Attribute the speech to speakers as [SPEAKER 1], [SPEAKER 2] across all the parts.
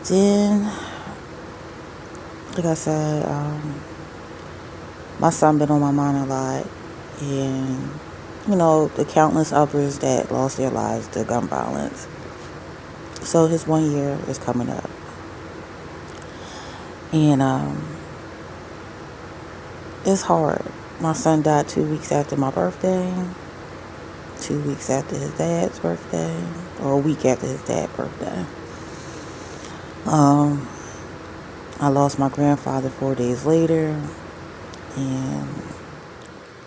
[SPEAKER 1] Then, like I said, my son been on my mind a lot, and the countless others that lost their lives to gun violence. So his 1 year is coming up, and it's hard. My son died 2 weeks after my birthday, 2 weeks after his dad's birthday, or a week after his dad's birthday. Um, I lost my grandfather 4 days later, and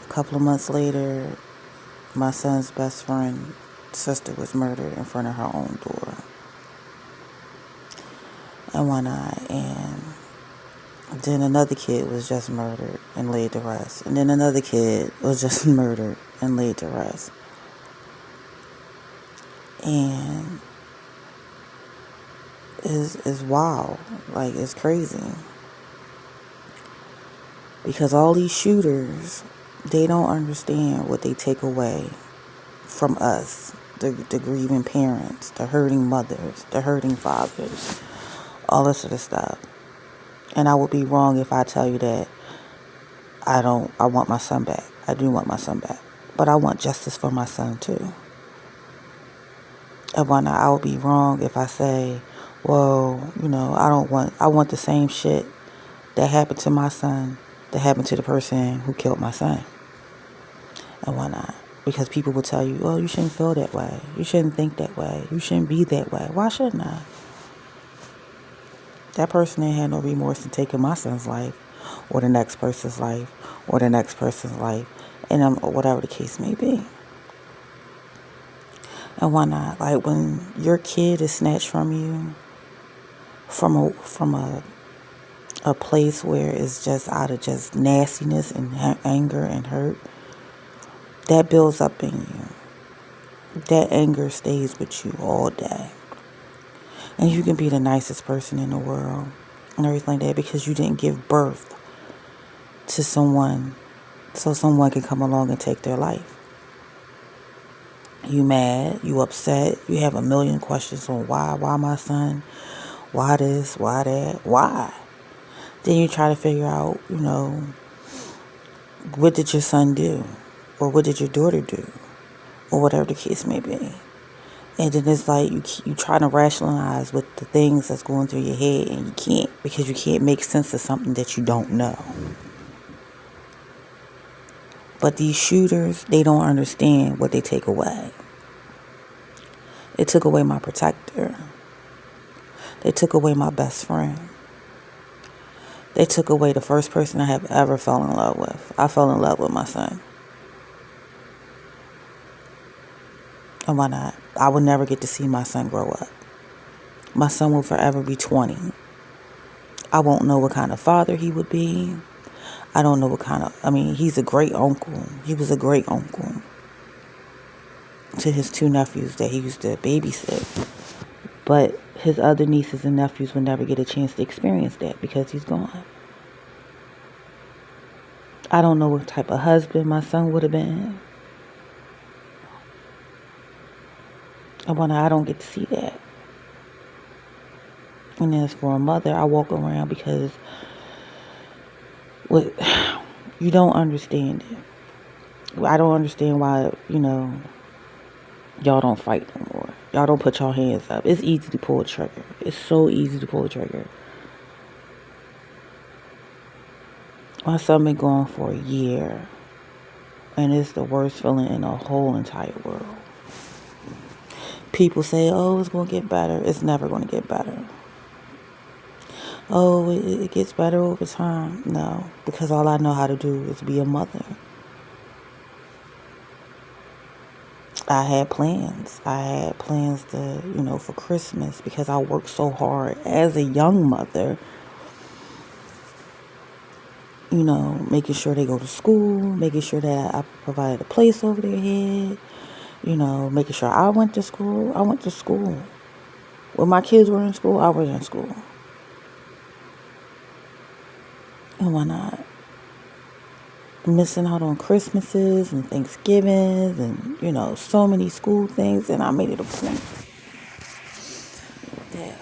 [SPEAKER 1] a couple of months later, my son's best friend's sister was murdered in front of her own door and whatnot. And then another kid was just murdered and laid to rest. And then another kid was just murdered and laid to rest. And it's wild. Like, it's crazy. Because all these shooters, they don't understand what they take away from us, the grieving parents, the hurting mothers, the hurting fathers, all this sort of stuff. And I would be wrong if I tell you that I want my son back. I do want my son back. But I want justice for my son too. And I would be wrong if I say, well, I want the same shit that happened to my son that happened to the person who killed my son. And why not? Because people will tell you, oh, you shouldn't feel that way. You shouldn't think that way. You shouldn't be that way. Why shouldn't I? That person ain't had no remorse in taking my son's life, or the next person's life, or the next person's life, and whatever the case may be. And why not? Like, when your kid is snatched from you, from a place where it's just out of just nastiness and anger and hurt, that builds up in you. That anger stays with you all day. And you can be the nicest person in the world and everything like that because you didn't give birth to someone so someone can come along and take their life. You mad, you upset, you have a million questions on why my son, why this, why that, why? Then you try to figure out, what did your son do? Or what did your daughter do? Or whatever the case may be. And then it's like you try to rationalize with the things that's going through your head, and you can't, because you can't make sense of something that you don't know. But these shooters, they don't understand what they take away. They took away my protector. They took away my best friend. They took away the first person I have ever fell in love with. I fell in love with my son. And why not? I will never get to see my son grow up. My son will forever be 20. I won't know what kind of father he would be. I don't know he's a great uncle. He was a great uncle to his two nephews that he used to babysit. But his other nieces and nephews would never get a chance to experience that because he's gone. I don't know what type of husband my son would have been. I don't get to see that. And as for a mother, I walk around because you don't understand it. I don't understand why, y'all don't fight no more. Y'all don't put your hands up. It's easy to pull a trigger. It's so easy to pull a trigger. My son been gone for a year, and it's the worst feeling in the whole entire world. People say, oh, it's going to get better. It's never going to get better. Oh, it gets better over time. No, because all I know how to do is be a mother. I had plans. I had plans to, for Christmas, because I worked so hard as a young mother, making sure they go to school, making sure that I provided a place over their head, making sure I went to school. I went to school. When my kids were in school, I was in school. And why not? Missing out on Christmases and Thanksgivings and, so many school things. And I made it a point that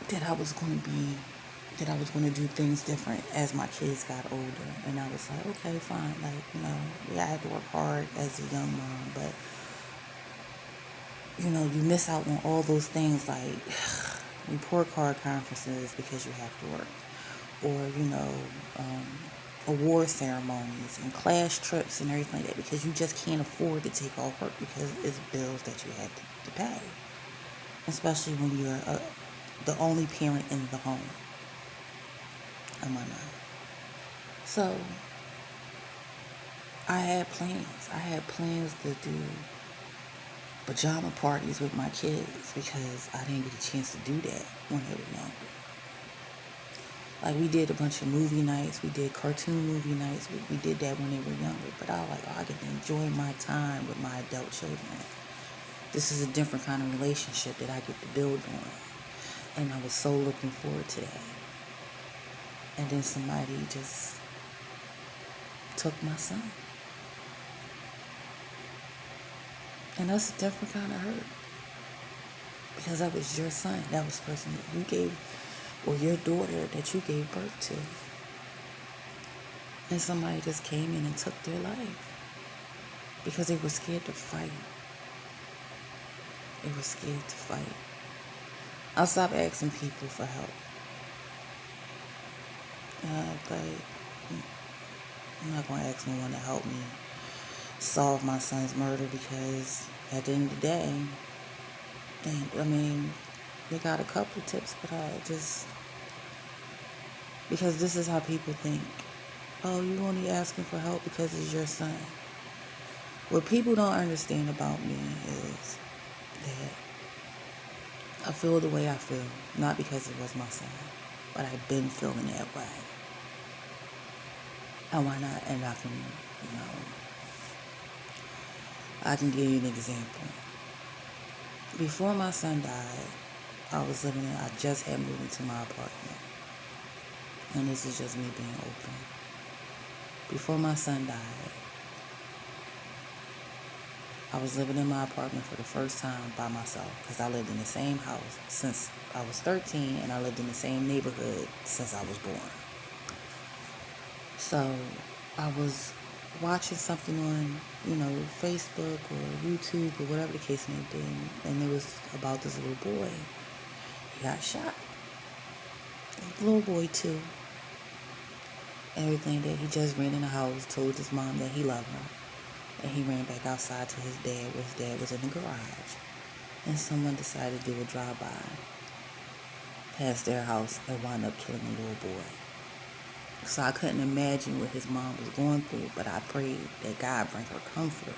[SPEAKER 1] that I was going to be, that I was going to do things different as my kids got older. And I was like, okay, fine. Like, yeah, I had to work hard as a young mom, but, you miss out on all those things like report card conferences because you have to work, or, award ceremonies and class trips and everything like that because you just can't afford to take off work because it's bills that you have to pay, especially when you're the only parent in the home. Am I not? So I had plans. I had plans to do pajama parties with my kids because I didn't get a chance to do that when they were younger. Like, we did a bunch of movie nights. We did cartoon movie nights. We did that when they were younger. But I was like, I get to enjoy my time with my adult children. This is a different kind of relationship that I get to build on. And I was so looking forward to that. And then somebody just took my son. And that's a different kind of hurt. Because that was your son. That was the person that you gave, or your daughter that you gave birth to. And somebody just came in and took their life. Because they were scared to fight. They were scared to fight. I'll stop asking people for help. I'm not going to ask no one to help me solve my son's murder because at the end of the day, they got a couple tips, but because this is how people think. Oh, you only asking for help because it's your son. What people don't understand about me is that I feel the way I feel, not because it was my son, but I've been feeling that way. And why not? And I can give you an example. Before my son died, I just had moved into my apartment. And this is just me being open. Before my son died, I was living in my apartment for the first time by myself because I lived in the same house since I was 13 and I lived in the same neighborhood since I was born. So I was watching something on, Facebook or YouTube or whatever the case may be, and it was about this little boy. He got shot. A little boy too. Everything that he just ran in the house, told his mom that he loved her, and he ran back outside to his dad, where his dad was in the garage, and someone decided to do a drive-by past their house and wound up killing the little boy. So I couldn't imagine what his mom was going through, but I prayed that God bring her comfort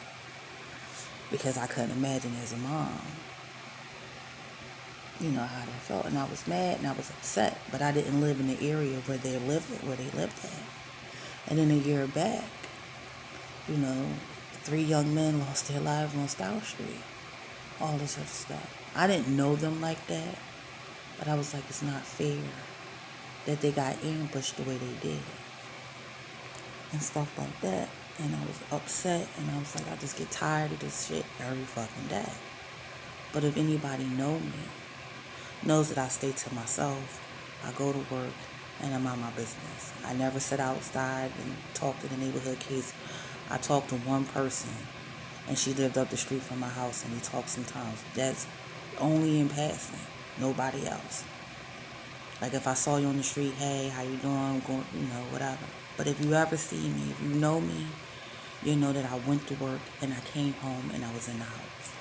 [SPEAKER 1] because I couldn't imagine as a mom, how that felt. And I was mad and I was upset, but I didn't live in the area where they lived at. And then a year back, 3 young men lost their lives on Stout Street. All this other stuff. I didn't know them like that, but I was like, it's not fair that they got ambushed the way they did and stuff like that. And I was upset, and I was like, I just get tired of this shit every fucking day. But if anybody knows that I stay to myself, I go to work and I'm on my business. I never sit outside and talk to the neighborhood kids. I talked to one person, and she lived up the street from my house, and we talked sometimes. That's only in passing, nobody else. Like, if I saw you on the street, hey, how you doing? Going, whatever. But if you ever see me, if you know me, you know that I went to work and I came home and I was in the house.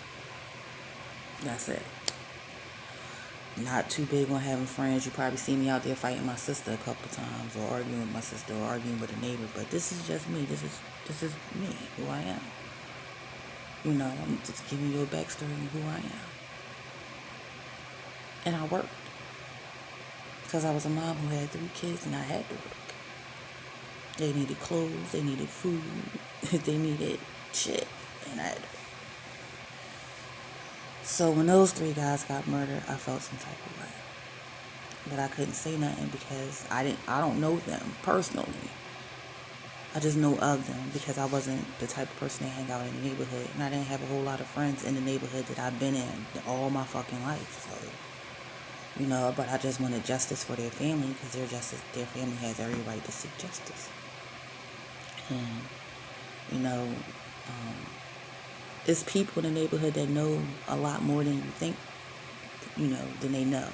[SPEAKER 1] That's it. Not too big on having friends. You probably see me out there fighting my sister a couple of times, or arguing with my sister, or arguing with a neighbor. But this is just me. This is me, who I am. I'm just giving you a backstory of who I am. And I worked. Because I was a mom who had 3 kids and I had to work. They needed clothes, they needed food, they needed shit, and I had to work. So when those 3 guys got murdered, I felt some type of way. But I couldn't say nothing because I don't know them personally. I just know of them because I wasn't the type of person that hang out in the neighborhood. And I didn't have a whole lot of friends in the neighborhood that I've been in all my fucking life. So But I just wanted justice for their family because their family has every right to seek justice. And, you know, it's people in the neighborhood that know a lot more than you think, than they know,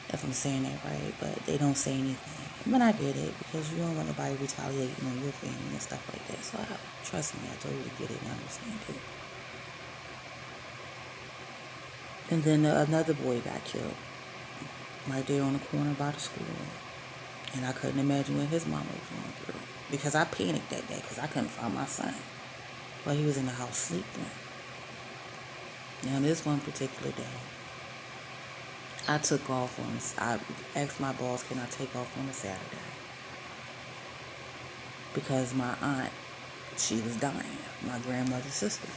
[SPEAKER 1] if I'm saying that right, but they don't say anything. But I get it because you don't want nobody retaliating on your family and stuff like that. So trust me, I totally get it and understand it. And then another boy got killed right there on the corner by the school. And I couldn't imagine what his mama was going through because I panicked that day because I couldn't find my son. But he was in the house sleeping. Now, this one particular day, I took off I asked my boss, can I take off on a Saturday? Because my aunt, she was dying. My grandmother's sister.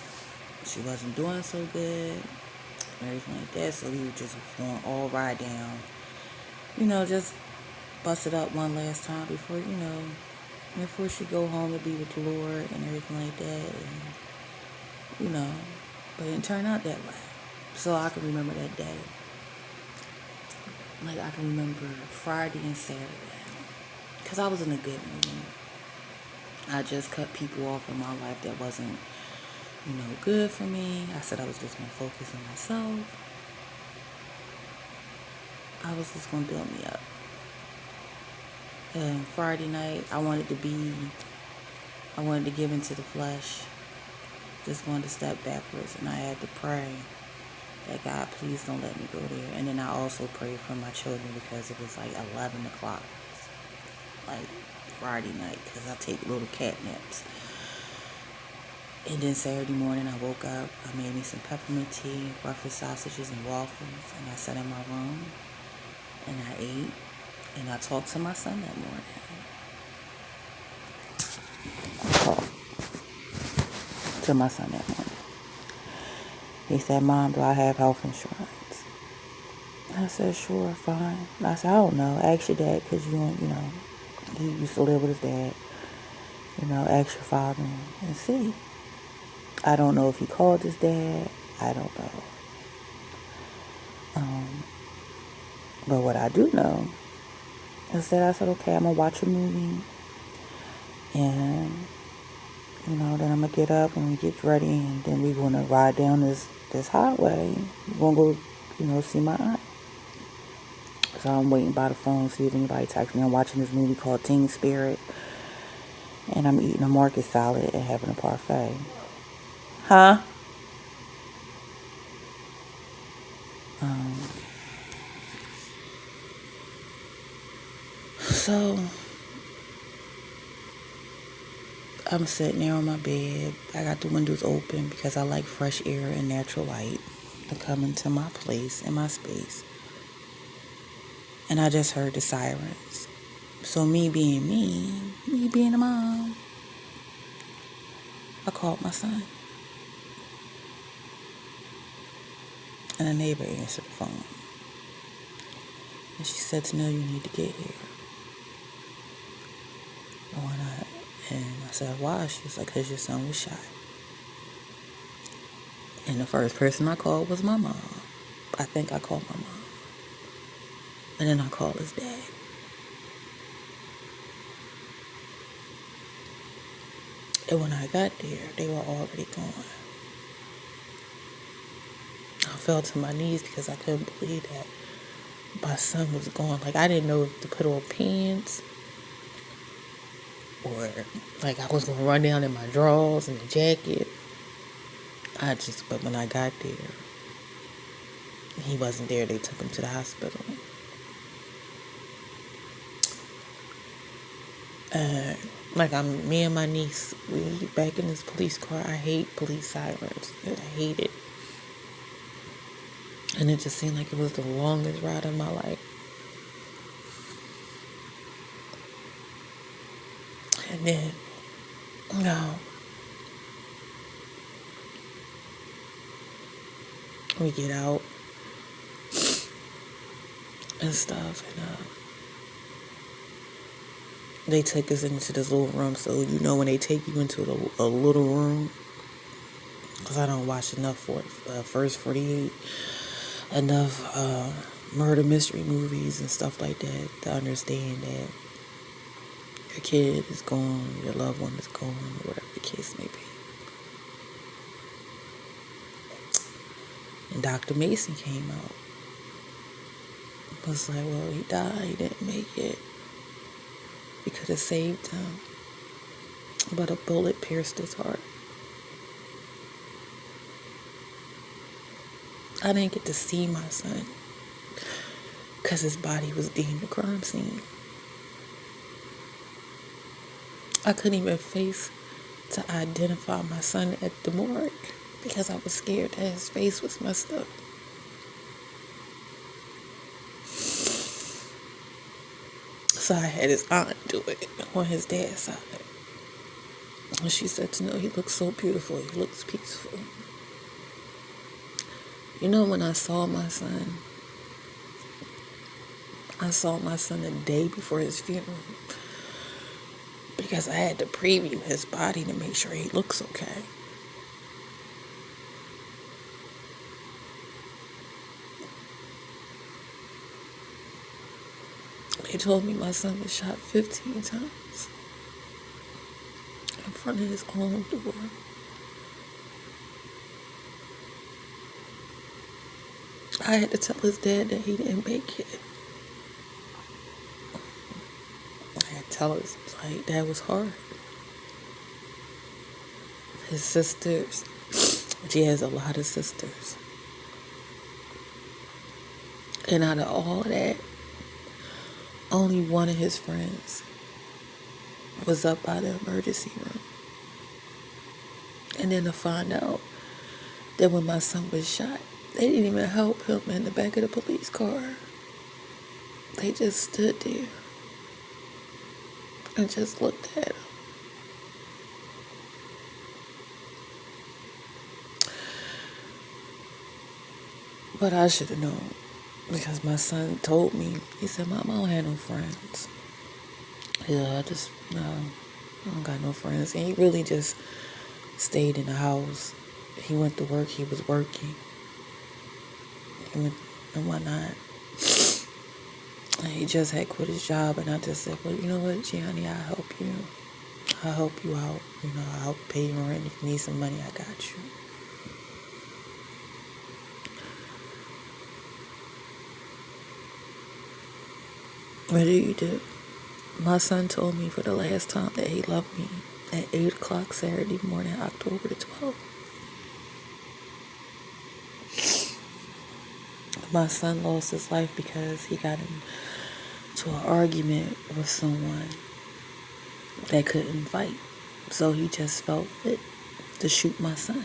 [SPEAKER 1] She wasn't doing so good and everything like that. So we were just going all ride down. Just bust it up one last time before she go home to be with the Lord and everything like that. And, but it didn't turn out that way. So I can remember that day. Like, I can remember Friday and Saturday. Because I was in a good mood. I just cut people off in my life that wasn't, good for me. I said I was just going to focus on myself. I was just going to build me up. And Friday night, I wanted to give into the flesh. Just wanted to step backwards. And I had to pray that God, please don't let me go there. And then I also prayed for my children because it was like 11 o'clock. Like Friday night, because I take little cat naps. And then Saturday morning I woke up, I made me some peppermint tea, breakfast sausages and waffles, and I sat in my room and I ate and I talked to my son that morning. He said, Mom, do I have health insurance? I said, sure, fine. I said, I don't know. Ask your dad because he used to live with his dad. Ask your father and see. I don't know if he called his dad. I don't know. But what I do know is that I said, okay, I'm going to watch a movie. And, then I'm going to get up and get ready. And then we're going to ride down this highway. We're going to go, see my aunt. So I'm waiting by the phone to see if anybody texts me. I'm watching this movie called Teen Spirit. And I'm eating a market salad and having a parfait. Huh? So I'm sitting there on my bed. I got the windows open because I like fresh air and natural light to come into my place and my space. And I just heard the sirens. So me being a mom, I called my son. And a neighbor answered the phone. And she said, Tanel, you need to get here. Why not? And I said, why? She was like, because your son was shot. And the first person I called was my mom. I think I called my mom. And then I called his dad. And when I got there, they were already gone. I fell to my knees because I couldn't believe that my son was gone. Like, I didn't know if to put on pants or, like, I was going to run down in my drawers and a jacket. But when I got there, he wasn't there. They took him to the hospital. Me and my niece, we back in this police car. I hate police sirens. I hate it. And it just seemed like it was the longest ride of my life. And then, we get out and stuff, and they take us into this little room. So when they take you into a little room, because I don't watch enough for First 48, enough murder mystery movies and stuff like that to understand that your kid is gone, your loved one is gone, whatever the case may be. And Dr. Mason came out. It was like, well, he died, he didn't make it. We could have saved him. But a bullet pierced his heart. I didn't get to see my son because his body was deemed a crime scene. I couldn't even face to identify my son at the morgue because I was scared that his face was messed up. So I had his aunt do it on his dad's side. And she said, to know, he looks so beautiful. He looks peaceful. You know, when I saw my son the day before his funeral because I had to preview his body to make sure he looks okay. They told me my son was shot 15 times in front of his own door. I had to tell his dad that he didn't make it. I had to tell his, like, that was hard. His sisters, which he has a lot of sisters. And out of all of that, only one of his friends was up by the emergency room. And then to find out that when my son was shot, they didn't even help him in the back of the police car. They just stood there and just looked at him. But I should have known because my son told me, he said, Mom, I don't have no friends. Yeah, I don't got no friends. And he really just stayed in the house. He went to work, he was working. And whatnot. And he just had quit his job, and I just said, well, you know what, Gianni, I'll help you. I'll help you out. You know, I'll pay your rent. If you need some money, I got you. What do you do? My son told me for the last time that he loved me at 8 o'clock Saturday morning, October the 12th. My son lost his life because he got into an argument with someone that couldn't fight. So he just felt fit to shoot my son.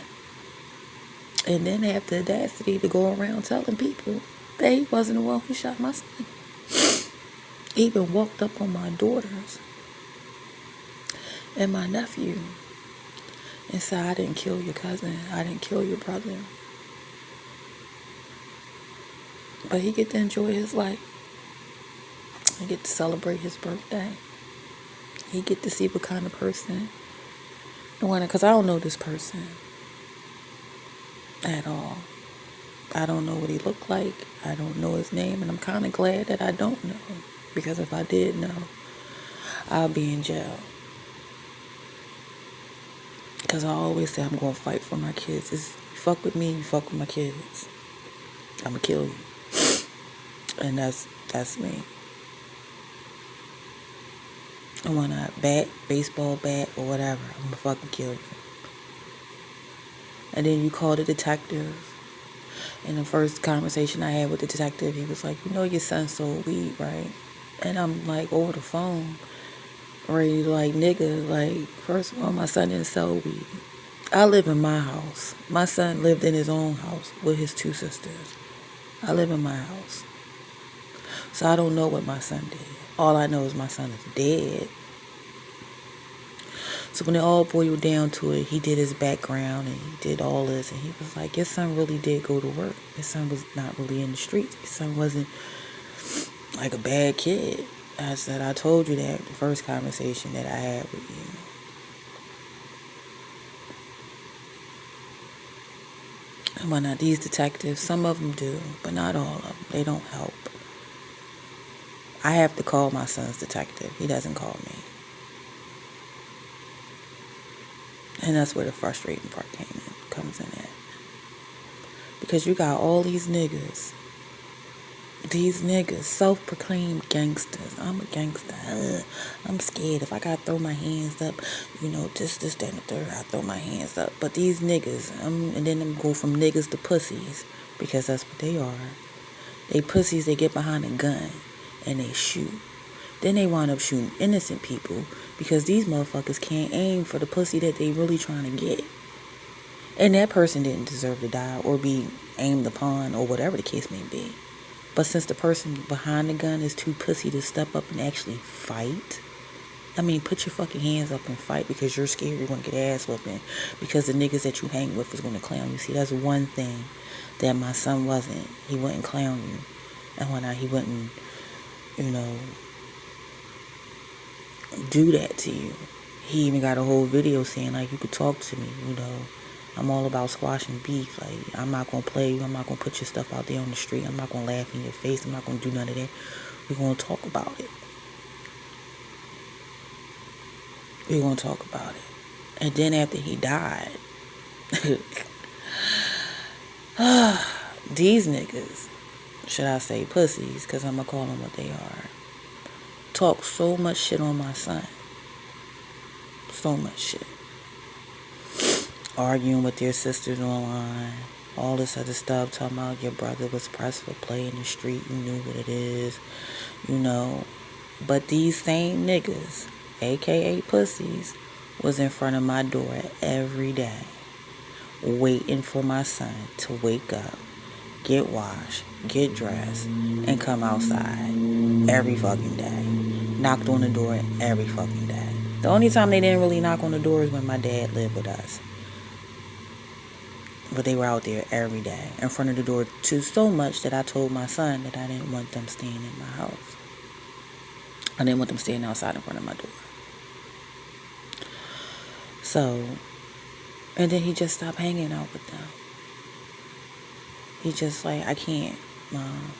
[SPEAKER 1] And then have the audacity to go around telling people that he wasn't the one who shot my son. He even walked up on my daughters and my nephew and said, I didn't kill your cousin. I didn't kill your brother. But he get to enjoy his life. He get to celebrate his birthday. He get to see what kind of person. Because I don't know this person at all. I don't know what he looked like. I don't know his name. And I'm kind of glad that I don't know. Because if I did know, I'll be in jail. Because I always say I'm going to fight for my kids. You fuck with me, you fuck with my kids. I'm going to kill you. And that's me. I want a bat, baseball bat, or whatever. I'm going to fucking kill you. And then you call the detective. In the first conversation I had with the detective, he was like, you know your son sold weed, right? And I'm like, over the phone, ready to like, nigga, like, first of all, my son didn't sell weed. I live in my house. My son lived in his own house with his 2 sisters. I live in my house. So I don't know what my son did. All I know is my son is dead. So when it all boiled down to it, he did his background and he did all this. And he was like, your son really did go to work. His son was not really in the streets. His son wasn't like a bad kid. I said, I told you that the first conversation that I had with you. And whatnot. These detectives, some of them do, but not all of them. They don't help. I have to call my son's detective. He doesn't call me. And that's where the frustrating part comes in at. Because you got all these niggas, self-proclaimed gangsters. I'm a gangster. I'm scared. If I gotta throw my hands up, this, that, and the third, I throw my hands up. But these niggas, and then them go from niggas to pussies, because that's what they are. They pussies, they get behind a gun and they shoot. Then they wind up shooting innocent people because these motherfuckers can't aim for the pussy that they really trying to get. And that person didn't deserve to die or be aimed upon or whatever the case may be. But since the person behind the gun is too pussy to step up and actually fight, put your fucking hands up and fight because you're scared you're going to get ass whooping because the niggas that you hang with is going to clown you. See, that's one thing that my son wasn't. He wouldn't clown you. And whatnot, he wouldn't, do that to you. He even got a whole video saying, like, you could talk to me, I'm all about squashing beef. Like, I'm not going to play you. I'm not going to put your stuff out there on the street. I'm not going to laugh in your face. I'm not going to do none of that. We're going to talk about it. We're going to talk about it. And then after he died, these niggas, should I say pussies, because I'm going to call them what they are, talk so much shit on my son. So much shit. Arguing with their sisters online. All this other stuff. Talking about your brother was pressed for play in the street. You knew what it is. But these same niggas, a.k.a. pussies, was in front of my door every day. Waiting for my son to wake up, get washed, get dressed, and come outside every fucking day. Knocked on the door every fucking day. The only time they didn't really knock on the door is when my dad lived with us. But they were out there every day in front of the door too, so much that I told my son that I didn't want them staying in my house. I didn't want them staying outside in front of my door. So, and then he just stopped hanging out with them. He just like, I can't, Mom.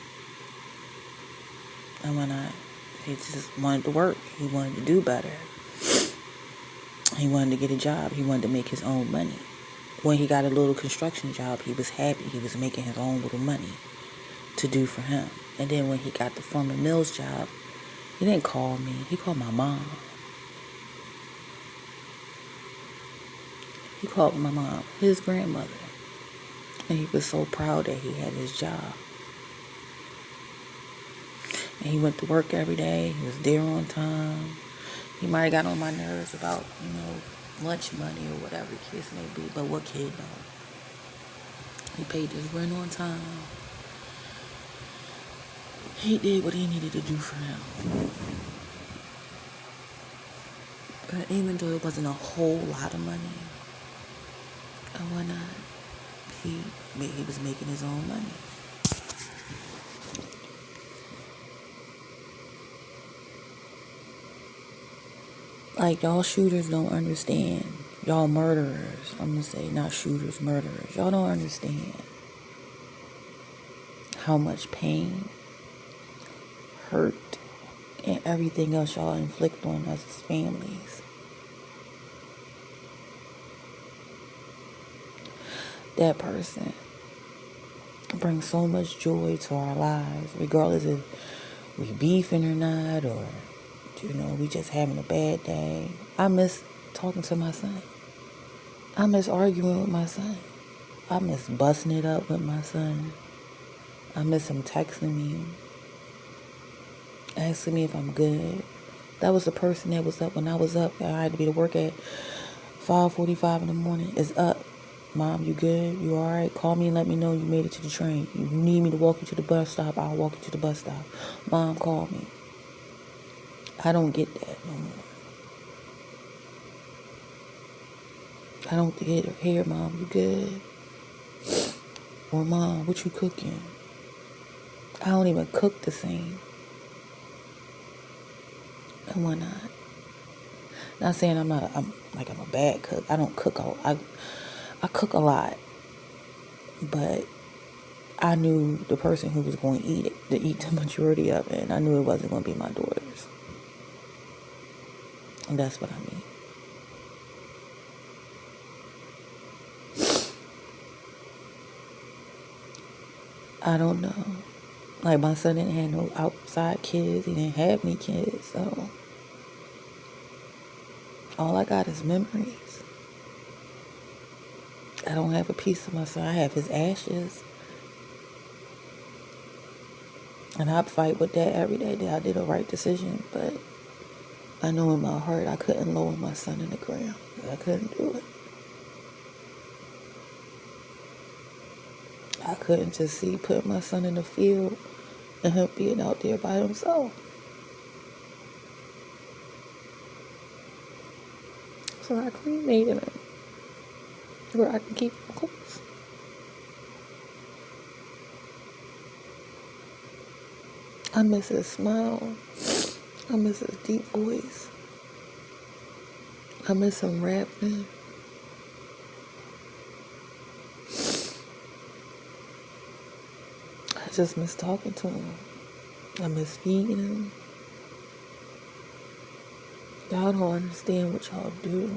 [SPEAKER 1] He just wanted to work. He wanted to do better. He wanted to get a job. He wanted to make his own money. When he got a little construction job, he was happy. He was making his own little money to do for him. And then when he got the Foreman Mills job, he didn't call me. He called my mom. He called my mom, his grandmother. And he was so proud that he had his job. And he went to work every day. He was there on time. He might have got on my nerves about, lunch money or whatever the case may be. But what kid know? He paid his rent on time. He did what he needed to do for him. But even though it wasn't a whole lot of money and whatnot, he was making his own money. Like, y'all shooters don't understand. Y'all murderers. I'm going to say not shooters, murderers. Y'all don't understand how much pain, hurt, and everything else y'all inflict on us as families. That person brings so much joy to our lives, regardless if we beefing or not, or we just having a bad day. I miss talking to my son. I miss arguing with my son. I miss busting it up with my son. I miss him texting me, asking me if I'm good. That was the person that was up when I was up. I had to be to work at 5:45 in the morning. It's up. Mom, you good? You all right? Call me and let me know you made it to the train. If you need me to walk you to the bus stop, I'll walk you to the bus stop. Mom, call me. I don't get that no more. I don't get her here, Mom, you good? Or Mom, what you cooking? I don't even cook the same. And whatnot. Not saying I'm a bad cook. I don't cook I cook a lot. But I knew the person who was going to eat the majority of it, and I knew it wasn't going to be my daughters. And that's what I mean. I don't know. Like, my son didn't have no outside kids. He didn't have any kids, so all I got is memories. I don't have a piece of my son. I have his ashes. And I fight with that every day that I did a right decision, but I know in my heart I couldn't lower my son in the ground. I couldn't do it. I couldn't just see putting my son in the field and him being out there by himself. So I cremated him where I can keep him close. I miss his smile. I miss his deep voice. I miss him rapping. I just miss talking to him. I miss feeding him. Y'all don't understand what y'all do.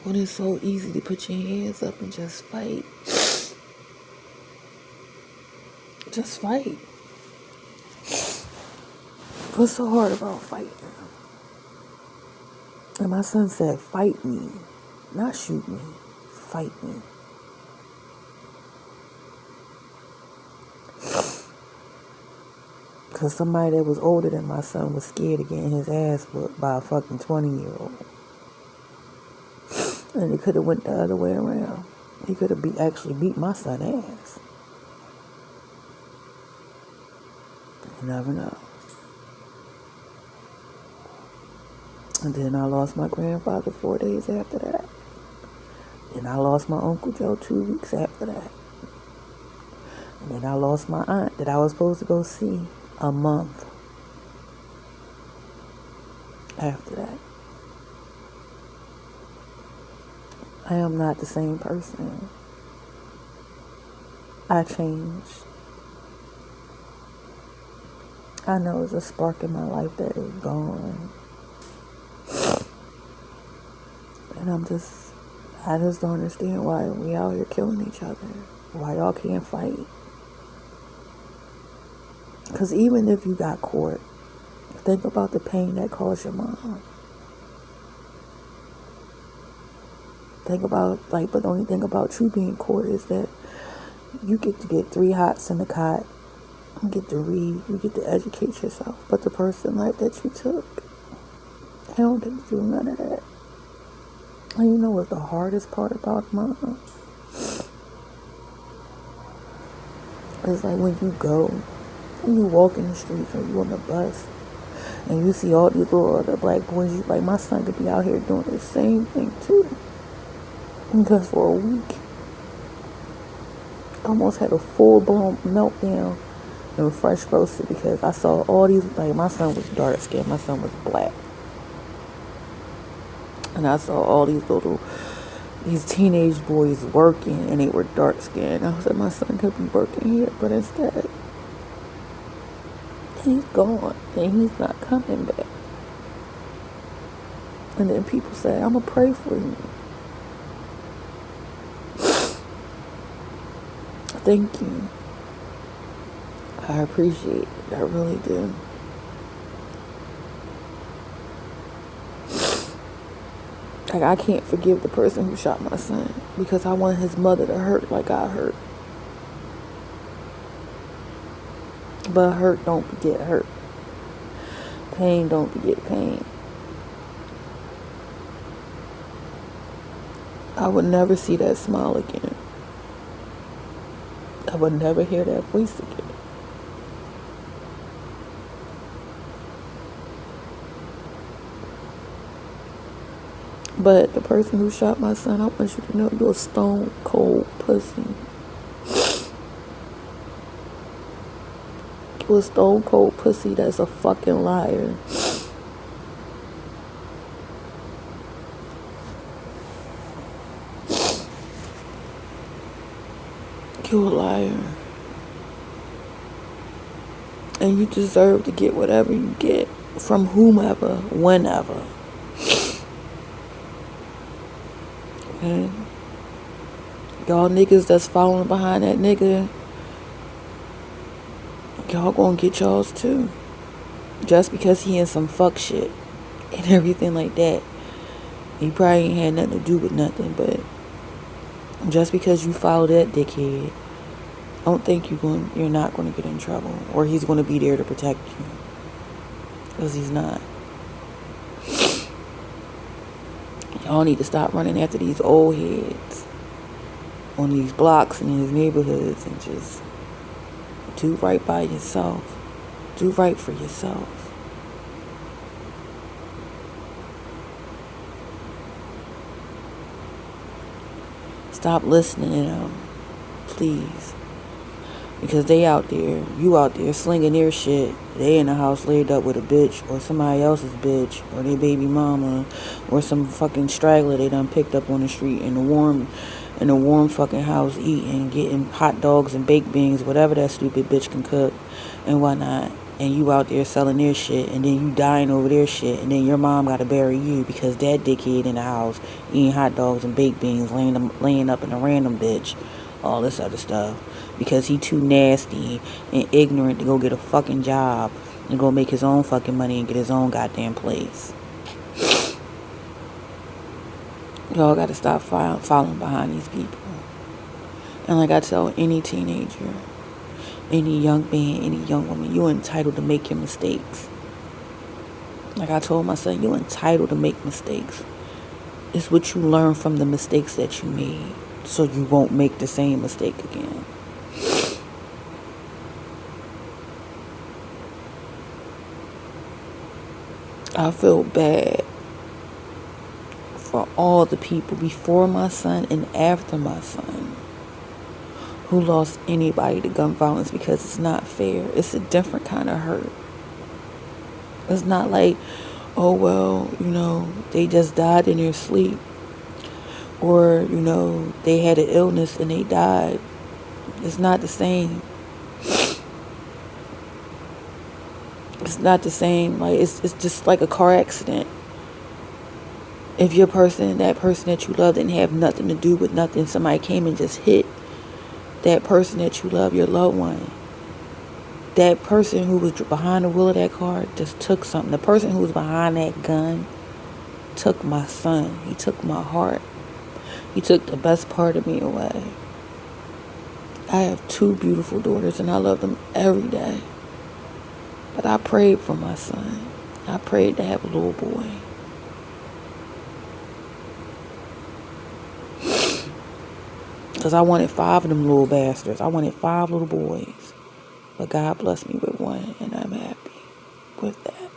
[SPEAKER 1] When it's so easy to put your hands up and just fight. Just fight. What's so hard about fighting? And my son said, fight me. Not shoot me. Fight me. Because somebody that was older than my son was scared of getting his ass whooped by a fucking 20-year-old. And it could have went the other way around. He could have actually beat my son ass. You never know. And then I lost my grandfather 4 days after that. And I lost my Uncle Joe 2 weeks after that. And then I lost my aunt that I was supposed to go see a month after that. I am not the same person. I changed. I know there's a spark in my life that is gone. And I just don't understand why we out here killing each other. Why y'all can't fight. Because even if you got caught, think about the pain that caused your mom. Think about, but the only thing about you being caught is that you get to get 3 hots in the cot. You get to read. You get to educate yourself. But the person life that you took, they don't get to do none of that. And you know what's the hardest part about mom? It's like when you walk in the streets or you on the bus and you see all these little other black boys, you like, my son could be out here doing the same thing too. Because for a week, I almost had a full-blown meltdown in Fresh Grocer because I saw all these, my son was dark skinned, my son was black. And I saw all these teenage boys working and they were dark skinned. I was like, my son could be working here, but instead, he's gone and he's not coming back. And then people say, I'm going to pray for you. Thank you. I appreciate it. I really do. I can't forgive the person who shot my son because I want his mother to hurt like I hurt. But hurt don't beget hurt. Pain don't beget pain. I would never see that smile again. I would never hear that voice again. But the person who shot my son, I want you to know you're a stone cold pussy. You're a stone cold pussy that's a fucking liar. You a liar. And you deserve to get whatever you get from whomever, whenever. And y'all niggas that's following behind that nigga, y'all gonna get y'all's too. Just because he in some fuck shit and everything like that. He probably ain't had nothing to do with nothing, but just because you follow that dickhead, don't think you're not gonna get in trouble, or he's gonna be there to protect you, because he's not. Y'all need to stop running after these old heads on these blocks and these neighborhoods and just do right by yourself. Do right for yourself. Stop listening to them, please. Because they out there, you out there slinging their shit. They in the house laid up with a bitch or somebody else's bitch or their baby mama or some fucking straggler they done picked up on the street in a warm fucking house eating, getting hot dogs and baked beans, whatever that stupid bitch can cook and whatnot. And you out there selling their shit, and then you dying over their shit, and then your mom gotta bury you because that dickhead in the house eating hot dogs and baked beans, laying up in a random bitch, all this other stuff, because he too nasty and ignorant to go get a fucking job and go make his own fucking money and get his own goddamn place. Y'all gotta stop following behind these people. And like I tell any teenager, any young man, any young woman, you're entitled to make your mistakes. Like I told my son, you're entitled to make mistakes. It's what you learn from the mistakes that you made, so you won't make the same mistake again. I feel bad for all the people before my son and after my son who lost anybody to gun violence, because it's not fair. It's a different kind of hurt. It's not like, oh, well, they just died in their sleep. Or, they had an illness and they died. It's not the same. It's not the same. Like, it's just like a car accident. If that person that you love didn't have nothing to do with nothing, somebody came and just hit that person that you love, your loved one. That person who was behind the wheel of that car just took something. The person who was behind that gun took my son. He took my heart. He took the best part of me away. I have 2 beautiful daughters and I love them every day. But I prayed for my son. I prayed to have a little boy. Because I wanted 5 of them little bastards. I wanted 5 little boys. But God blessed me with 1, and I'm happy with that.